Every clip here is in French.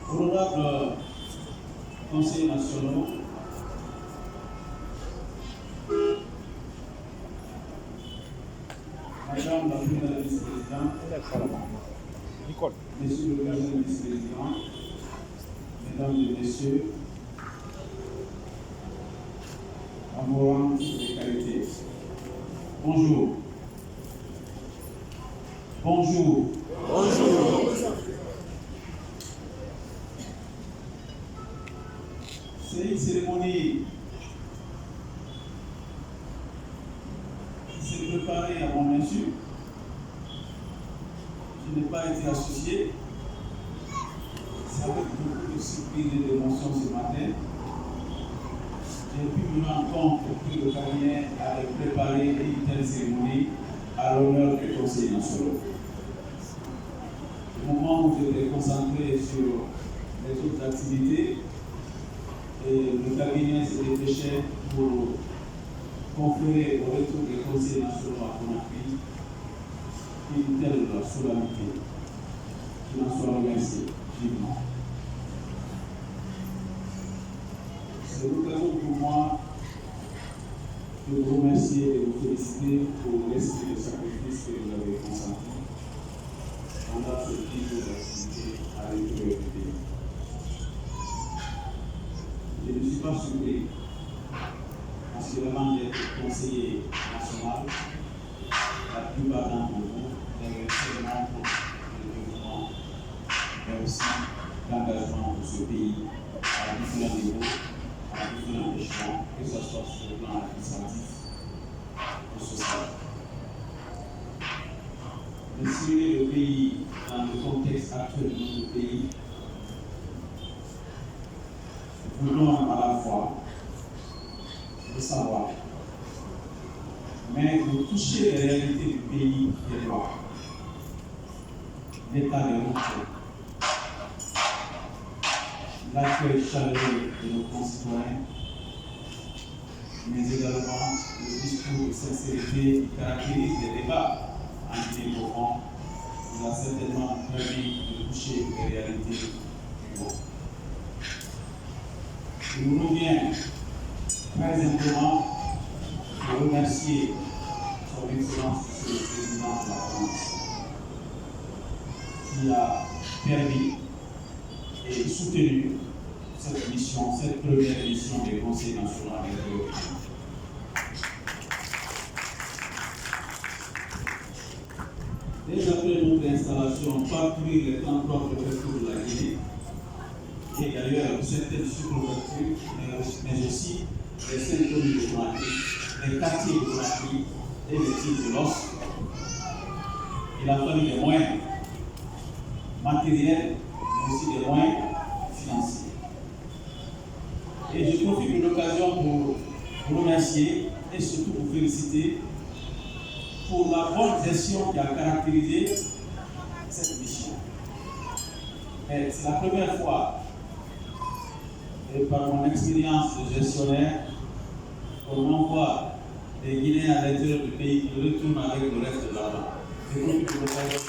Honorables conseillers nationaux, Madame la première vice-présidente, Monsieur le deuxième vice-président, Mesdames et Messieurs, à vos rangs et qualités, bonjour. Bonjour. Bonjour. C'est une cérémonie qui s'est préparée à mon insu. Je n'ai pas été associé. C'est avec beaucoup de surprise et d'émotion ce matin. J'ai pu me rendre compte que le cabinet avait préparé une telle cérémonie à l'honneur des conseillers nationaux. Au moment où j'étais concentré sur les autres activités, et le cabinet s'est dépêché pour conférer au retour des conseillers nationaux à Conakry une telle solennité qui en soit remercié vivement. C'est l'occasion pour moi de vous remercier et de vous féliciter pour l'esprit de sacrifice que vous avez consenti pendant ce type d'activité à l'intérieur du pays. Je ne suis pas surpris, parce que avant d'être conseiller national, la plupart d'entre vous avaient tellement de développement, mais aussi d'engagement pour ce pays à différents niveaux, à différents échelons, que ce soit sur le plan administratif ou social. De sillonner le pays dans le contexte actuel de notre pays, voulons à la fois le savoir, mais de toucher les réalités du pays des lois, l'état des routes, l'accueil chaleureux de nos concitoyens, mais également le discours de sincérité qui caractérise les débats en Guinée-Profond, nous a certainement permis de toucher les réalités du monde. Il nous revient très simplement de remercier son Excellence, Monsieur le Président de la France, qui a permis et soutenu cette mission, cette première mission des conseils nationaux à l'intérieur. Dès après notre installation, parcourir les 33 préfectures de la Guinée, et d'ailleurs certaines sous-préfectures, mais aussi les 5 communes de Conakry, les quartiers de Conakry et les îles de l'Os. Il a fallu des moyens matériels, mais aussi des moyens financiers. Et je profite de l'occasion pour vous remercier et surtout vous féliciter pour la bonne gestion qui a caractérisé cette mission. C'est la première fois, et par mon expérience de gestionnaire, qu'on envoie des Guinéens à l'intérieur du pays qui retournent avec le reste de l'argent. Je profite de l'occasion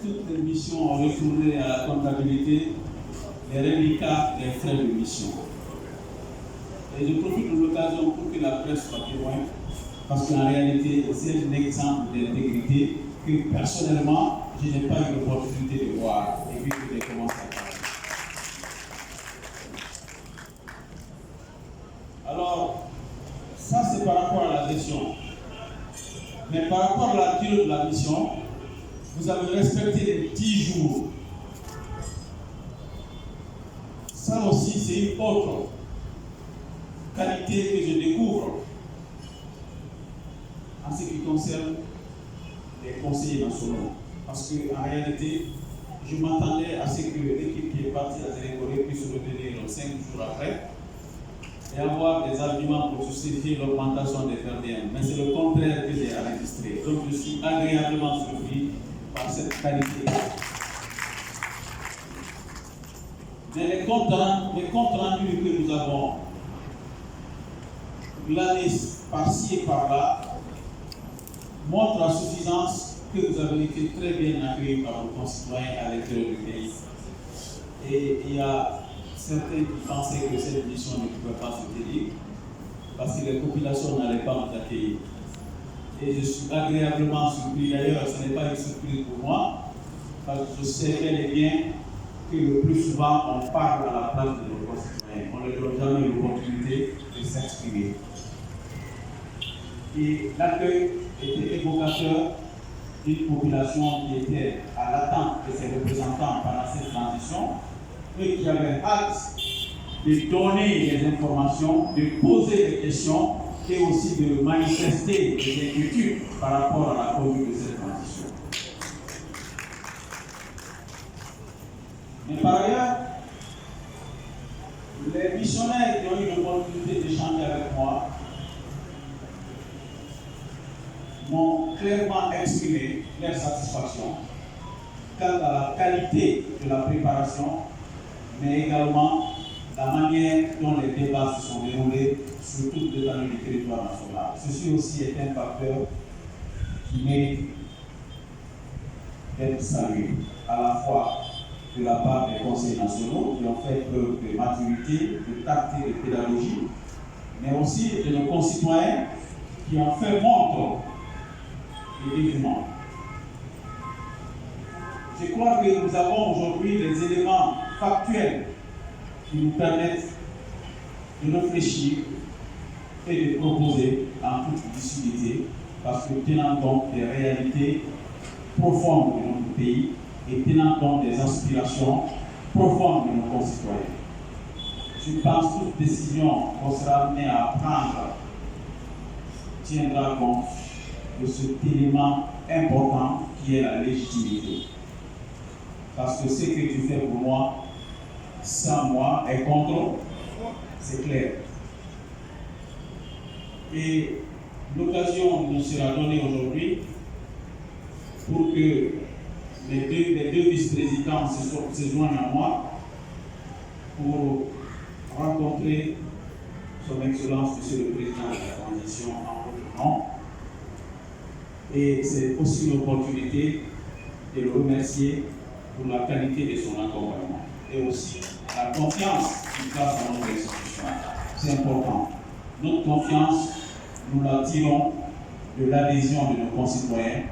toutes les missions ont retourné à la comptabilité, les reliquats, les frais de mission. Et je profite de l'occasion pour que la presse soit témoin, parce qu'en réalité, c'est un exemple d'intégrité que personnellement, je n'ai pas eu l'opportunité de voir et puis que j'ai commencé à parler. Alors, ça c'est par rapport à la gestion. Mais par rapport à la durée de la mission, vous avez respecté les 10 jours. Ça aussi, c'est une autre qualité que je découvre en ce qui concerne les conseillers nationaux. Parce qu'en réalité, je m'attendais à ce que l'équipe qui est partie à Zérékoré puisse revenir 5 jours après et avoir des arguments pour justifier l'augmentation des gardiens. Mais c'est le contraire que j'ai enregistré. Donc je suis agréablement surpris par cette qualité. Mais les comptes rendus que nous avons glanés par-ci et par-là montrent à suffisance que vous avez été très bien accueillis par vos concitoyens à l'intérieur du pays. Et il y a certains qui pensaient que cette mission ne pouvait pas se tenir parce que les populations n'allaient pas nous accueillir. Et je suis agréablement surpris. D'ailleurs, ce n'est pas une surprise pour moi, parce que je sais bel et bien que le plus souvent, on parle à la place de nos concitoyens. On ne leur donne jamais l'opportunité de s'exprimer. Et l'accueil était évocateur d'une population qui était à l'attente de ses représentants pendant cette transition et qui avait hâte de donner des informations, de poser des questions et aussi de manifester des inquiétudes par rapport à la conduite de cette transition. Mais par ailleurs, les missionnaires qui ont eu l'opportunité d'échanger avec moi m'ont clairement exprimé leur satisfaction quant à la qualité de la préparation, mais également la manière dont les débats se sont déroulés sur toute l'étendue du territoire national. Ceci aussi est un facteur qui mérite d'être salué, à la fois de la part des conseils nationaux qui ont fait preuve de maturité, de tact et de pédagogie, mais aussi de nos concitoyens qui ont fait montre de dévouement. Je crois que nous avons aujourd'hui des éléments factuels qui nous permettent de réfléchir et de proposer en toute lucidité, parce que tenant compte des réalités profondes de notre pays et tenant compte des aspirations profondes de nos concitoyens. Je pense que toute décision qu'on sera amené à prendre tiendra compte de cet élément important qui est la légitimité. Parce que ce que tu fais pour moi, sans moi, est contre, c'est clair. Et l'occasion nous sera donnée aujourd'hui pour que les deux vice-présidents se joignent à moi pour rencontrer Son Excellence, Monsieur le Président de la Transition en votre nom. Et c'est aussi l'opportunité de le remercier pour la qualité de son accompagnement et aussi la confiance qu'il place dans notre institution. C'est important. Notre confiance, nous la tirons de l'adhésion de nos concitoyens,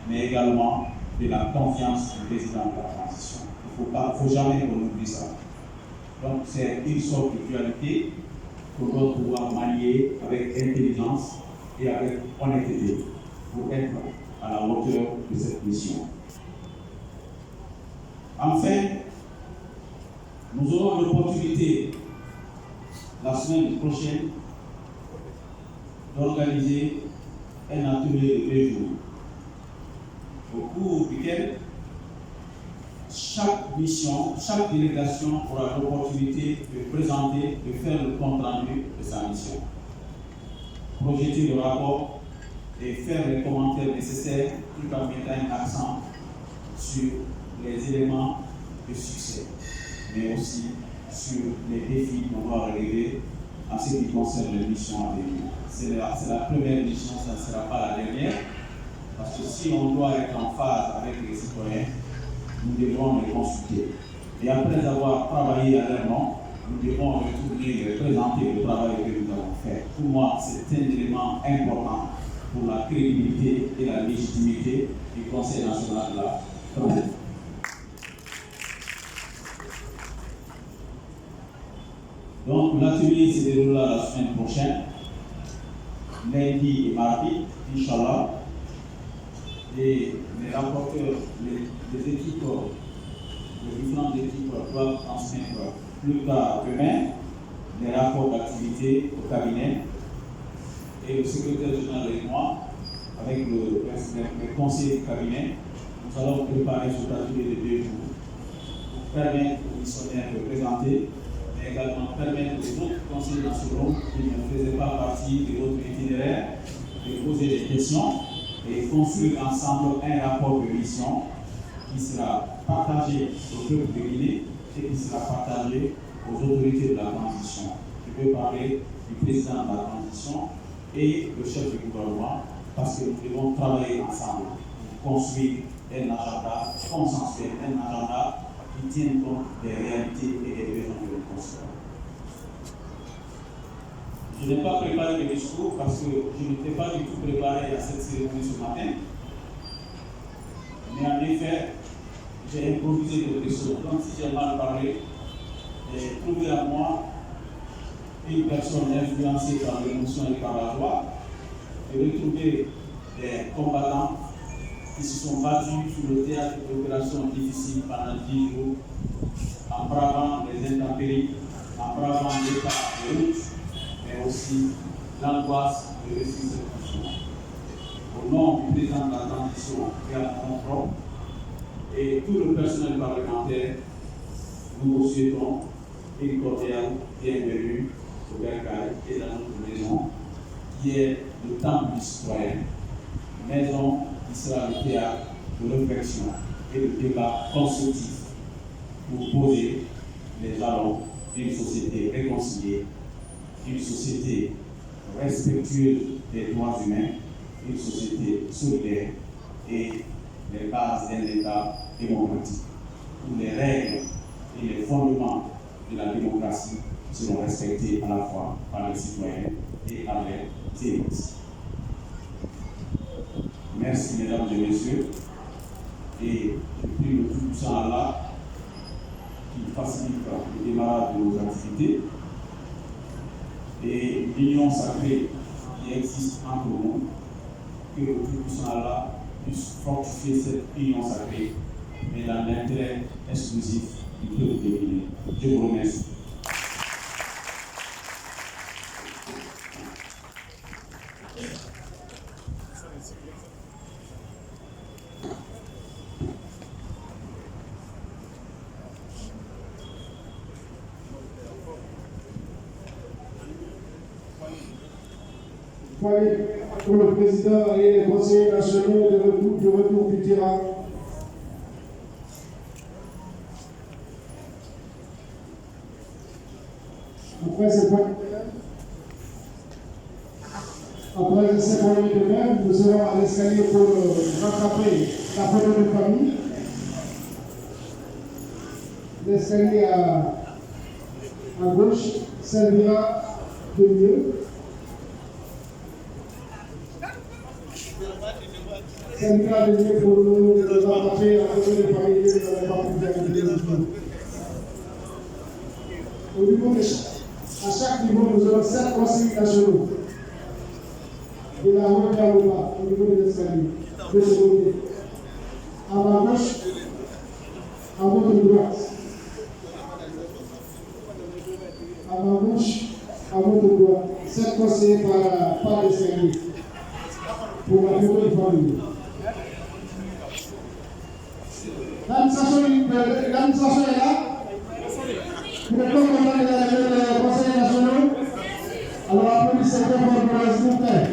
mais également de la confiance du président de la transition. Il ne faut jamais qu'on oublie ça. Donc c'est une sorte de dualité qu'on doit pouvoir manier avec intelligence et avec honnêteté pour être à la hauteur de cette mission. Enfin, nous aurons l'opportunité la semaine prochaine d'organiser un atelier de 2 jours au cours duquel chaque mission, chaque délégation aura l'opportunité de présenter, de faire le compte rendu de sa mission, projeter le rapport et faire les commentaires nécessaires tout en mettant un accent sur les éléments de succès, mais aussi sur les défis qu'on va relever en ce qui concerne les missions à venir. C'est la première mission, ça ne sera pas la dernière, parce que si on doit être en phase avec les citoyens, nous devrons les consulter. Et après avoir travaillé à leur nom, nous devons retourner et présenter le travail que nous avons fait. Pour moi, c'est un élément important pour la crédibilité et la légitimité du Conseil national de la transition. Donc l'atelier se déroulera la semaine prochaine, lundi et mardi, Inch'Allah. Et les rapporteurs, les équipes, les différentes équipes doivent transmettre plus tard demain les rapports d'activité au cabinet. Et le secrétaire général et moi, avec le conseiller du cabinet, nous allons préparer cet atelier de 2 jours pour permettre aux missionnaires de présenter, mais également permettre aux autres conseillers nationaux qui ne faisaient pas partie de votre itinéraire de poser des questions et construire ensemble un rapport de mission qui sera partagé au peuple de Guinée et qui sera partagé aux autorités de la transition. Je peux parler du président de la transition et le chef du gouvernement, parce que nous devons travailler ensemble pour construire un agenda consensuel, un agenda qui tienne compte des réalités et des besoins de nos concitoyens. Je n'ai pas préparé le discours parce que je n'étais pas du tout préparé à cette cérémonie ce matin. Mais en effet, j'ai improvisé quelque chose. Donc si j'ai mal parlé, j'ai trouvé à moi une personne influencée par l'émotion et par la joie. J'ai retrouvé des combattants qui se sont battus sur le théâtre d'opérations difficiles pendant 10 jours, en bravant les intempéries, en bravant l'état de route, mais aussi l'angoisse de réussir cette mission. Au nom du président de la transition, Pierre Monfort, et tout le personnel parlementaire, nous vous souhaitons une cordiale bienvenue au Bercail et dans notre maison, qui est le temple du citoyen, maison qui sera le théâtre de réflexion et de débat constructif pour poser les jalons d'une société réconciliée, une société respectueuse des droits humains, une société solidaire et les bases d'un État démocratique, où les règles et les fondements de la démocratie seront respectés à la fois par les citoyens et par les élites. Merci mesdames et messieurs, et je prie le Tout-Puissant Allah qui facilite le démarrage de nos activités et l'union sacrée qui existe entre nous, que le Tout-Puissant Allah puisse fortifier cette union sacrée, mais dans l'intérêt exclusif du peuple de Guinée. Je vous remercie. Pour le président et les conseillers nationaux de retour du terrain. Après ces points de main, nous serons à l'escalier pour rattraper la photo de famille. L'escalier à gauche servira de mieux. Servira de mieux pour nous rattraper la photo de famille que nous n'avons pas pu faire. Au niveau à chaque niveau, nous aurons 7 conseillers nationaux. De la haute vers le bas, au niveau de l'escalier, de ce côté. À ma gauche, à votre droite. À ma gauche, à votre droite. 7 conseillers par l'escalier. Pour la photo de famille. L'administration est là. Vous êtes content de la conseillers nationaux. Alors applaudissez pour s'il vous plaît.